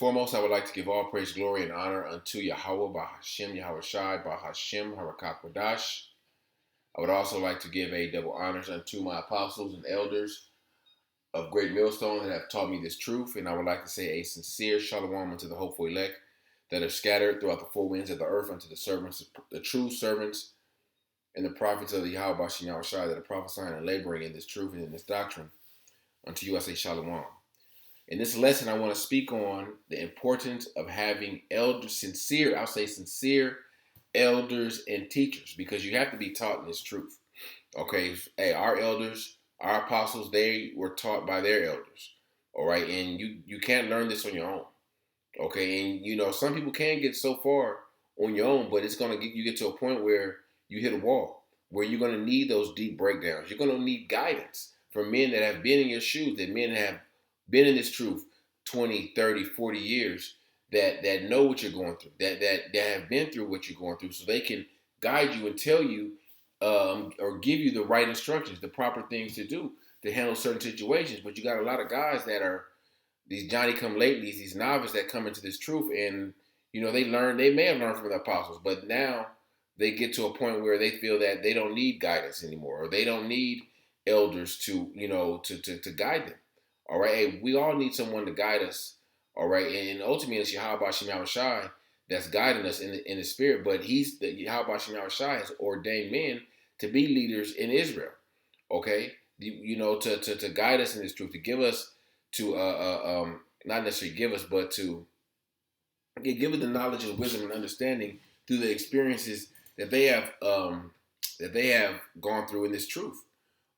foremost, I would like to give all praise, glory, and honor unto Yahawah, Bahasham, Yahawashi, Bahasham, Harakakwadash. I would also like to give a double honors unto my apostles and elders of Great Millstone that have taught me this truth. And I would like to say a sincere shalom unto the hopeful elect that are scattered throughout the four winds of the earth, unto the servants, the true servants, and the prophets of the Yahawashi and Yahawashi that are prophesying and laboring in this truth and in this doctrine. Unto you I say shalom. In this lesson, I want to speak on the importance of having elders, sincere elders and teachers, because you have to be taught in this truth. Okay, hey, our elders, our apostles, they were taught by their elders. All right, and you can't learn this on your own. Okay, and some people can get so far on your own, but it's gonna get to a point where you hit a wall, where you're gonna need those deep breakdowns. You're gonna need guidance from men that have been in your shoes, that men have been in this truth 20, 30, 40 years, that know what you're going through, that have been through what you're going through, so they can guide you and tell you or give you the right instructions, the proper things to do to handle certain situations. But you got a lot of guys that are these Johnny come latelys, these novices that come into this truth, and they may have learned from the apostles, but now they get to a point where they feel that they don't need guidance anymore, or they don't need elders to to guide them. All right, hey, we all need someone to guide us. All right, and ultimately it's Yahawashi that's guiding us in the spirit. But Yahawashi has ordained men to be leaders in Israel. Okay, to guide us in this truth, to give us not necessarily give us, but to give us the knowledge and wisdom and understanding through the experiences that they have gone through in this truth.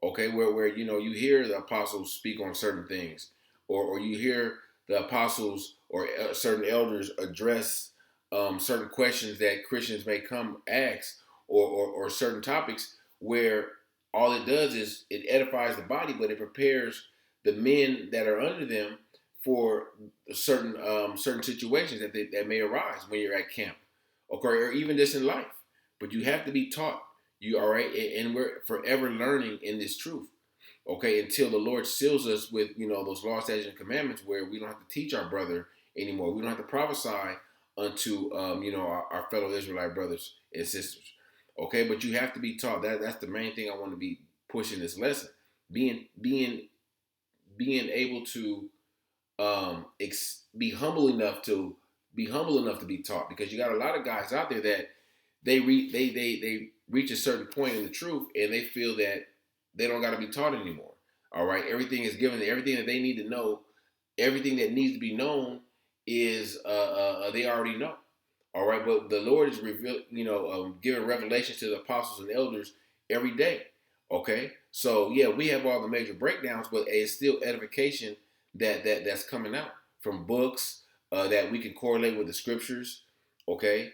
Okay, where you hear the apostles speak on certain things, or you hear the apostles or certain elders address certain questions that Christians may come ask, or certain topics where all it does is it edifies the body, but it prepares the men that are under them for certain situations that may arise when you're at camp, okay, or even just in life. But you have to be taught. You all right, and we're forever learning in this truth. Okay, until the Lord seals us with those laws, statutes, and commandments, where we don't have to teach our brother anymore. We don't have to prophesy unto our fellow Israelite brothers and sisters. Okay, but you have to be taught. That's the main thing I want to be pushing this lesson. Being able to be humble enough to be taught, because you got a lot of guys out there that they reach a certain point in the truth and they feel that they don't got to be taught anymore. All right, everything is given. Everything that they need to know, everything that needs to be known is they already know. All right, but the Lord is giving revelation to the apostles and elders every day. Okay, so yeah, we have all the major breakdowns, but it's still edification that's coming out from books that we can correlate with the scriptures. Okay,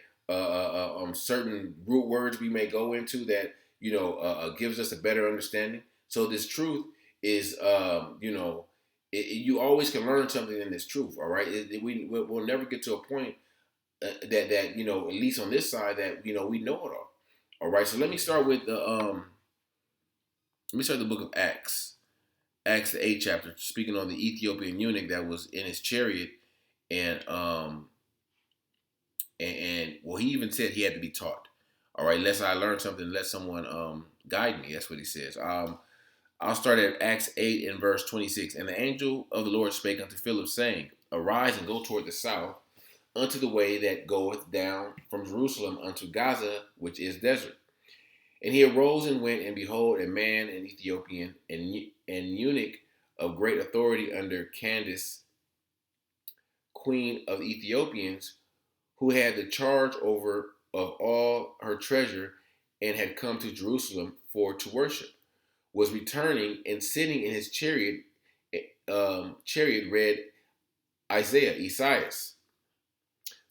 certain root words we may go into that gives us a better understanding. So this truth is you always can learn something in this truth. All right, we'll never get to a point that at least on this side, that we know it all. All right, so let me start with the book of Acts. Acts the 8th chapter, speaking on the Ethiopian eunuch that was in his chariot, and well, he even said he had to be taught. All right, lest I learn something, let someone guide me. That's what he says. I'll start at Acts 8 and verse 26. And the angel of the Lord spake unto Philip, saying, Arise and go toward the south, unto the way that goeth down from Jerusalem unto Gaza, which is desert. And he arose and went, and behold, a man, an Ethiopian, and eunuch of great authority under Candace, queen of Ethiopians, who had the charge over of all her treasure, and had come to Jerusalem to worship, was returning, and sitting in his chariot read Isaiah,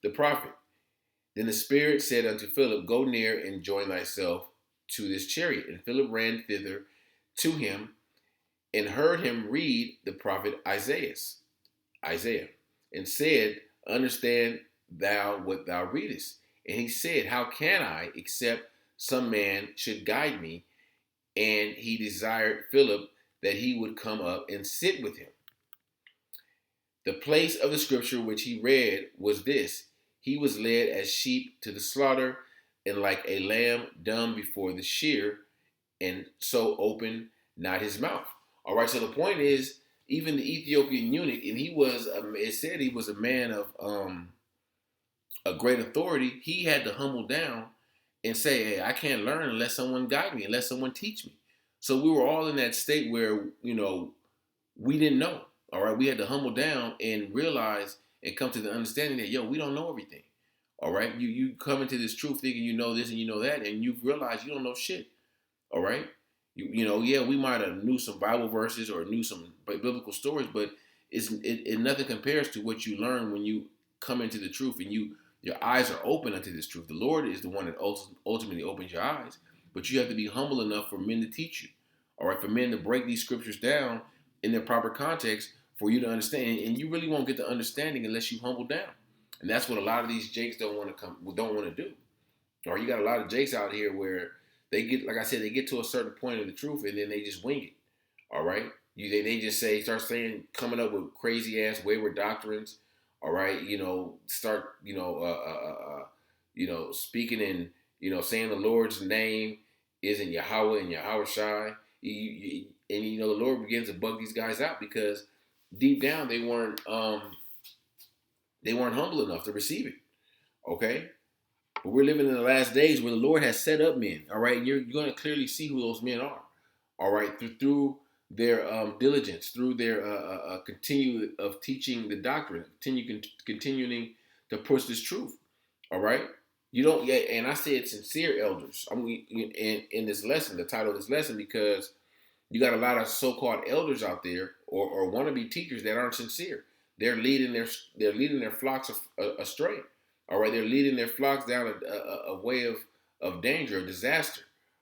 the prophet. Then the Spirit said unto Philip, Go near and join thyself to this chariot. And Philip ran thither to him, and heard him read the prophet Isaiah, and said, Understand thou what thou readest? And he said, How can I, except some man should guide me? And he desired Philip that he would come up and sit with him. The place of the scripture which he read was this: He was led as sheep to the slaughter, and like a lamb dumb before the shear, and so opened not his mouth. All right, so the point is, even the Ethiopian eunuch, and he was, it said he was a man of a great authority. He had to humble down and say, hey, I can't learn unless someone guide me, unless someone teach me. So we were all in that state where, we didn't know. All right, we had to humble down and realize and come to the understanding that, we don't know everything. All right, you come into this truth thinking you know this and you know that, and you realize you don't know shit. All right, we might have knew some Bible verses or knew some biblical stories, but it nothing compares to what you learn when you come into the truth and your eyes are open unto this truth. The Lord is the one that ultimately opens your eyes, but you have to be humble enough for men to teach you. All right, for men to break these scriptures down in their proper context for you to understand, and you really won't get the understanding unless you humble down. And that's what a lot of these jakes don't want to do. Or you got a lot of jakes out here where they get, like I said, they get to a certain point of the truth and then they just wing it. All right, they just start saying, coming up with crazy ass wayward doctrines. All right, start speaking in saying the Lord's name isn't Yahawah and Yahawashi. And the Lord begins to bug these guys out because deep down they weren't humble enough to receive it. Okay, but we're living in the last days where the Lord has set up men. All right, and you're going to clearly see who those men are. All right, through their diligence, through their continue of teaching the doctrine, continuing to push this truth. All right, you don't. Yeah, and I said sincere elders. I mean, in this lesson, the title of this lesson, because you got a lot of so-called elders out there or wannabe teachers that aren't sincere. They're leading their flocks astray. All right, they're leading their flocks down a way of danger, of disaster.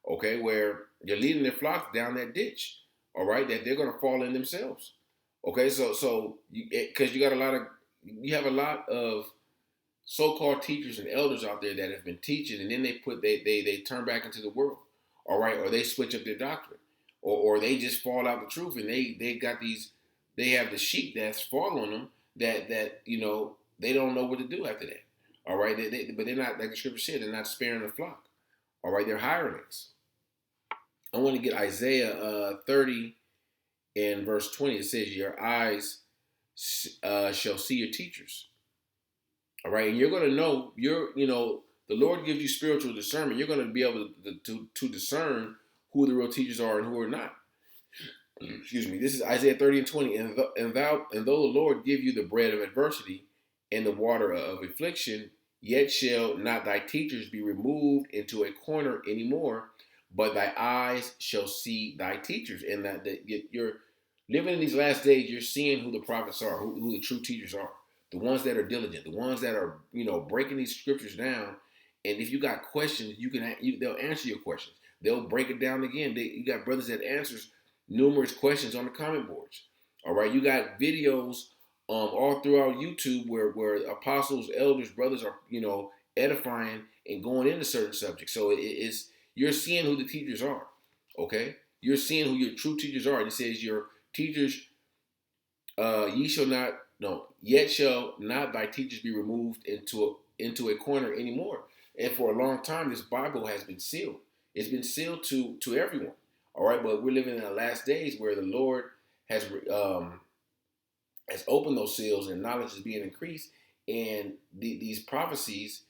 Okay, where they're leading their flocks down that ditch. All right, that they're going to fall in themselves. Okay, so because you have a lot of so-called teachers and elders out there that have been teaching, and then they turn back into the world. All right, or they switch up their doctrine, or they just fall out the truth, and they have the sheep that's following them that they don't know what to do after that. All right, but they're not, like the scripture said, they're not sparing the flock. All right, they're hirelings. I want to get Isaiah 30 and verse 20. It says, "Your eyes shall see your teachers." All right, and you're going to know the Lord gives you spiritual discernment. You're going to be able to discern who the real teachers are and who are not. Excuse me. This is Isaiah 30 and 20. And though the Lord give you the bread of adversity and the water of affliction, yet shall not thy teachers be removed into a corner anymore, but thy eyes shall see thy teachers. And that you're living in these last days, you're seeing who the prophets are, who the true teachers are, the ones that are diligent, the ones that are breaking these scriptures down. And if you got questions, they'll answer your questions. They'll break it down again. You got brothers that answers numerous questions on the comment boards. All right, you got videos all throughout YouTube where apostles, elders, brothers are edifying and going into certain subjects. So it's you're seeing who the teachers are. Okay, you're seeing who your true teachers are. And it says your teachers, yet shall not thy teachers be removed into a corner anymore. And for a long time, this Bible has been sealed. It's been sealed to everyone. All right, but we're living in the last days where the Lord has opened those seals and knowledge is being increased, and these prophecies,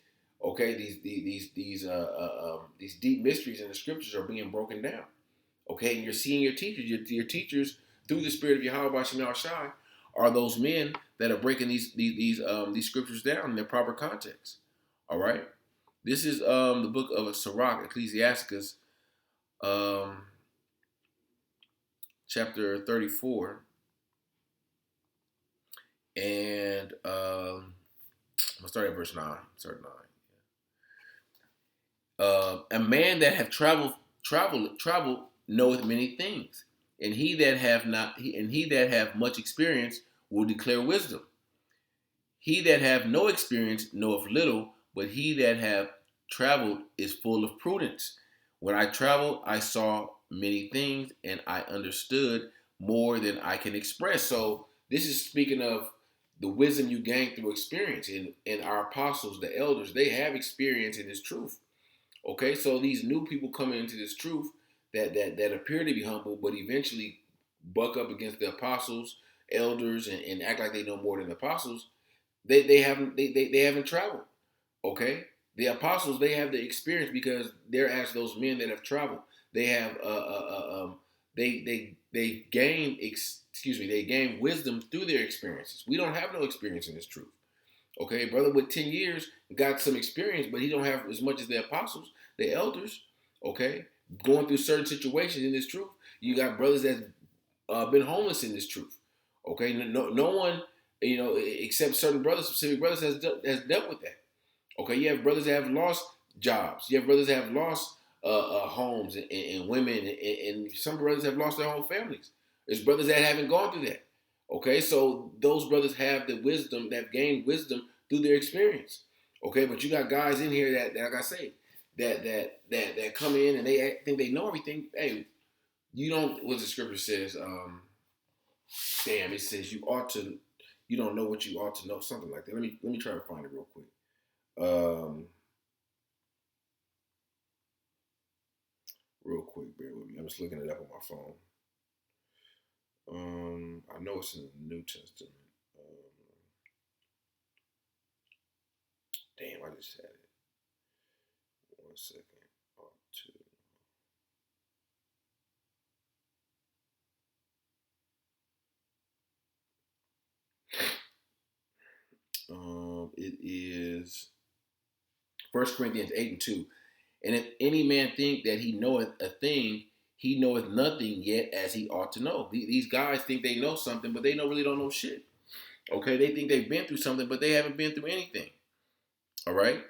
okay, these deep mysteries in the scriptures are being broken down. Okay, and you're seeing your teachers, your teachers through the Spirit of Yahawah Bahasham are those men that are breaking these scriptures down in their proper context. All right, this is the book of Sirach, Ecclesiasticus, chapter 34, and I'm gonna start at verse 9. A man that have traveled knoweth many things, and he that have much experience will declare wisdom. He that have no experience knoweth little, but he that have traveled is full of prudence. When I traveled, I saw many things, and I understood more than I can express. So this is speaking of the wisdom you gain through experience. And our apostles, the elders, they have experience in this truth. Okay, so these new people coming into this truth that appear to be humble, but eventually buck up against the apostles, elders, and act like they know more than the apostles. They haven't traveled. Okay, the apostles, they have the experience because they're as those men that have traveled. They have they gain they gain wisdom through their experiences. We don't have no experience in this truth. Okay, brother with 10 years got some experience, but he don't have as much as the apostles, the elders. Okay, going through certain situations in this truth. You got brothers that been homeless in this truth. Okay, no one, except certain brothers, specific brothers, has dealt with that. Okay, you have brothers that have lost jobs. You have brothers that have lost homes and women, and some brothers have lost their whole families. There's brothers that haven't gone through that. Okay, so those brothers have the wisdom, that have gained wisdom through their experience. Okay, but you got guys in here that like I say, that come in and they think they know everything. Hey, you don't. What the scripture says. It says you ought to. You don't know what you ought to know. Something like that. Let me try to find it real quick. Real quick, bear with me. I'm just looking it up on my phone. I know it's in the New Testament. Damn, I just had it. 1 second. It is 1 Corinthians 8:2. And if any man think that he knoweth a thing, he knoweth nothing yet as he ought to know. These guys think they know something, but they really don't know shit. Okay, they think they've been through something, but they haven't been through anything. All right.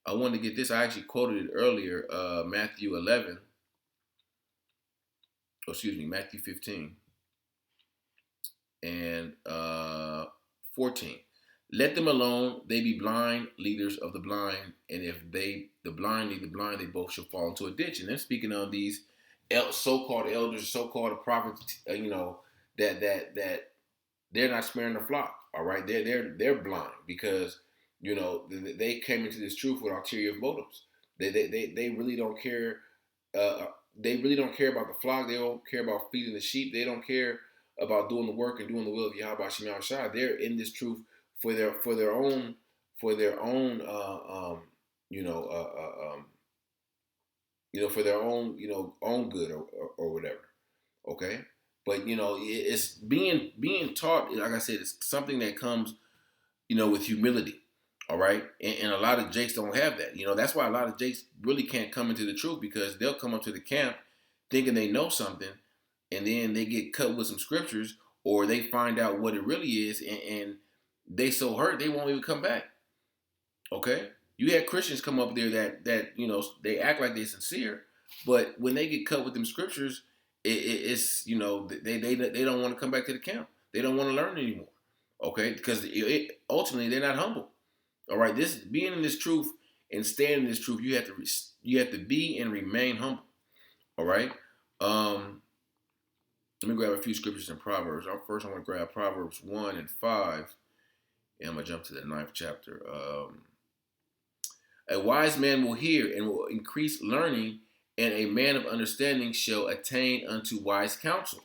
I wanted to get this. I actually quoted it earlier. Matthew 11. Matthew 15 and 14. Let them alone, they be blind, leaders of the blind, and if the blind lead the blind, they both shall fall into a ditch. And then speaking of these so-called elders, so-called prophets, that they're not sparing the flock. All right, they're blind because they came into this truth with ulterior motives. They really don't care. They really don't care about the flock. They don't care about feeding the sheep. They don't care about doing the work and doing the will of Yahawashi. They're in this truth for their own for their own for their own good or whatever. Okay, but it's being taught. Like I said, it's something that comes with humility. All right, and a lot of jakes don't have that. That's why a lot of jakes really can't come into the truth, because they'll come up to the camp thinking they know something, and then they get cut with some scriptures, or they find out what it really is, and they so hurt they won't even come back. Okay, you had Christians come up there that they act like they're sincere, but when they get cut with them scriptures, it's they don't want to come back to the camp. They don't want to learn anymore. Okay, because ultimately they're not humble. All right, this being in this truth and staying in this truth, you have to be and remain humble. All right. Let me grab a few scriptures in Proverbs. First, I want to grab Proverbs 1:5, and I'm gonna jump to the 9th chapter. A wise man will hear and will increase learning, and a man of understanding shall attain unto wise counsel.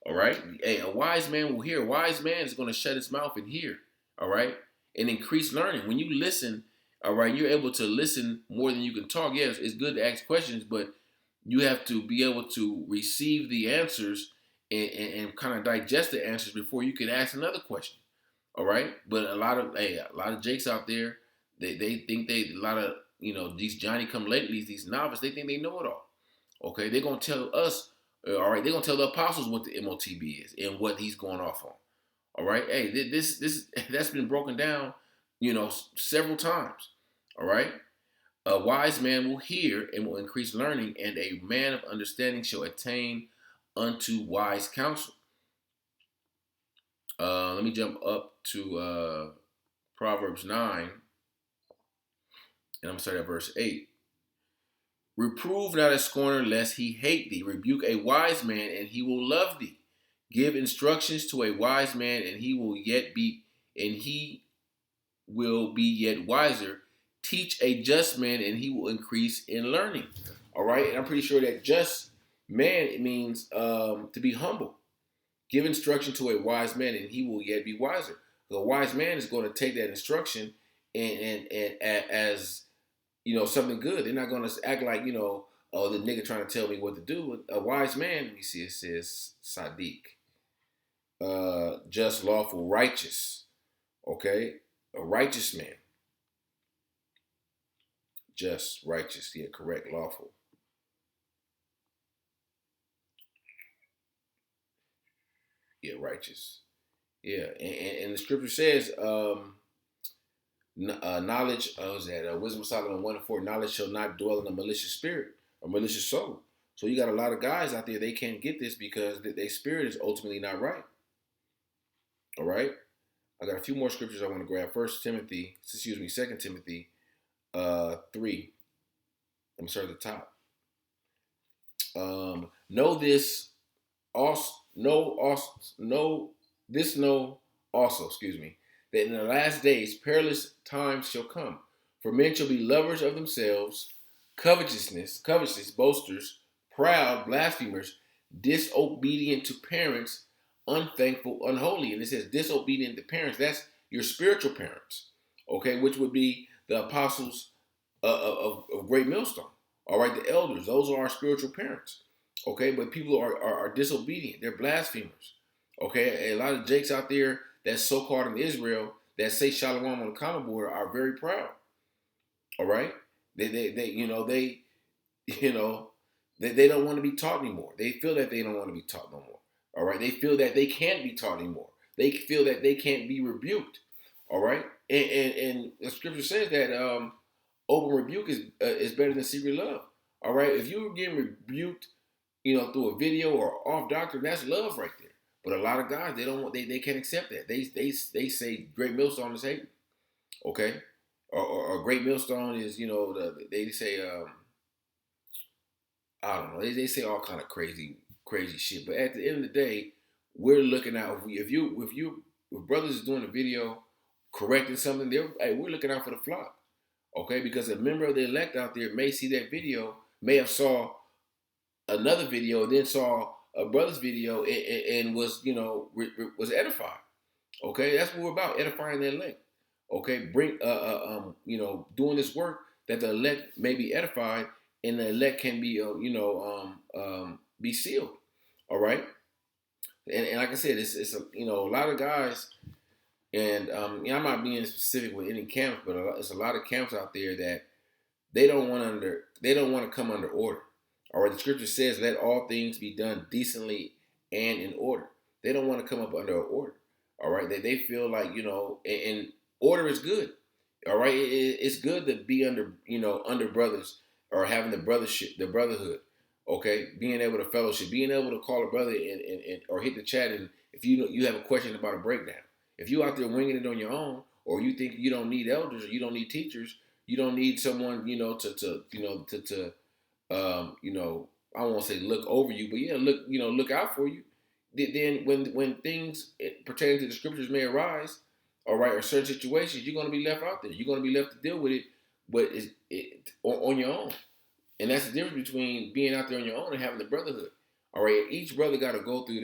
All right. A wise man will hear. A wise man is going to shut his mouth and hear. All right. And increase learning. When you listen, all right, you're able to listen more than you can talk. Yes, it's good to ask questions, but you have to be able to receive the answers and kind of digest the answers before you can ask another question. All right. But a lot of jakes out there, they think a lot of, these Johnny come latelys, these novices, they think they know it all. Okay. They're going to tell us, all right, they're going to tell the apostles what the MOTB is and what he's going off on. All right. Hey, this that's been broken down, several times. All right. A wise man will hear and will increase learning, and a man of understanding shall attain unto wise counsel. Let me jump up to Proverbs 9, and I'm going to start at verse 8. Reprove not a scorner, lest he hate thee. Rebuke a wise man, and he will love thee. Give instructions to a wise man, and he will yet be and he will be yet wiser. Teach a just man, and he will increase in learning. All right, and I'm pretty sure that just man, it means to be humble. Give instruction to a wise man, and he will yet be wiser. The wise man is going to take that instruction and as something good. They're not going to act like oh, the nigga trying to tell me what to do. A wise man, let me see, it says Sadiq, just, lawful, righteous. Okay, a righteous man, just, righteous, yeah, correct, lawful. Yeah, righteous. Yeah, and the scripture says, knowledge, was that Wisdom of Solomon 1:4, knowledge shall not dwell in a malicious spirit or malicious soul. So you got a lot of guys out there, they can't get this because their spirit is ultimately not right. All right? I got a few more scriptures I want to grab. Second Timothy 3. I'm sorry, at the top. Know this also, that in the last days perilous times shall come. For men shall be lovers of themselves, covetous, boasters, proud, blasphemers, disobedient to parents, unthankful, unholy. And it says disobedient to parents. That's your spiritual parents, okay, which would be the apostles of Great Millstone. All right, the elders, those are our spiritual parents. Okay, but people are disobedient. They're blasphemers. Okay, a lot of jakes out there that's so-called in Israel that say Shalom on the common board are very proud. All right, they don't want to be taught anymore. They feel that they don't want to be taught no more. All right, they feel that they can't be taught anymore. They feel that they can't be rebuked. All right, and the scripture says that open rebuke is better than secret love. All right, if you're getting rebuked, through a video or off doctrine, that's love right there. But a lot of guys, they can't accept that. They say Great Millstone is hating, okay, or Great Millstone is they say I don't know, they say all kind of crazy shit. But at the end of the day, we're looking out. If brothers is doing a video correcting something, we're looking out for the flock, okay, because a member of the elect out there may see that video, may have saw another video, then saw a brother's video and was was edified. Okay, that's what we're about, edifying the elect. Okay, doing this work that the elect may be edified and the elect can be be sealed. All right, and like I said, it's a lot of guys, and I'm not being specific with any camps, but it's a lot of camps out there that they don't want to come under order. All right, the scripture says, "Let all things be done decently and in order." They don't want to come up under order. All right, they feel like and order is good. All right, it's good to be under brothers or having the brotherhood. Okay, being able to fellowship, being able to call a brother and or hit the chat, and if you have a question about a breakdown, if you out there winging it on your own, or you think you don't need elders or you don't need teachers, you don't need someone to I won't say look over you, but yeah, look out for you. Then when things pertaining to the scriptures may arise, all right, or certain situations, you're going to be left out there. You're going to be left to deal with it, but on your own. And that's the difference between being out there on your own and having the brotherhood. All right, each brother got to go through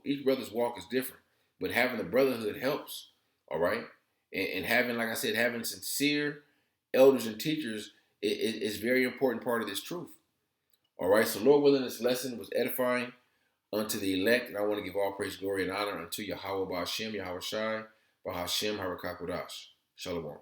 each brother's walk is different, but having the brotherhood helps. All right, and having, like I said, having sincere elders and teachers is very important part of this truth. All right, so Lord willing, this lesson was edifying unto the elect, and I want to give all praise, glory, and honor unto Yahawah, Bahasham, Yahawashi, Bahasham, Harakakwadash. Shalom.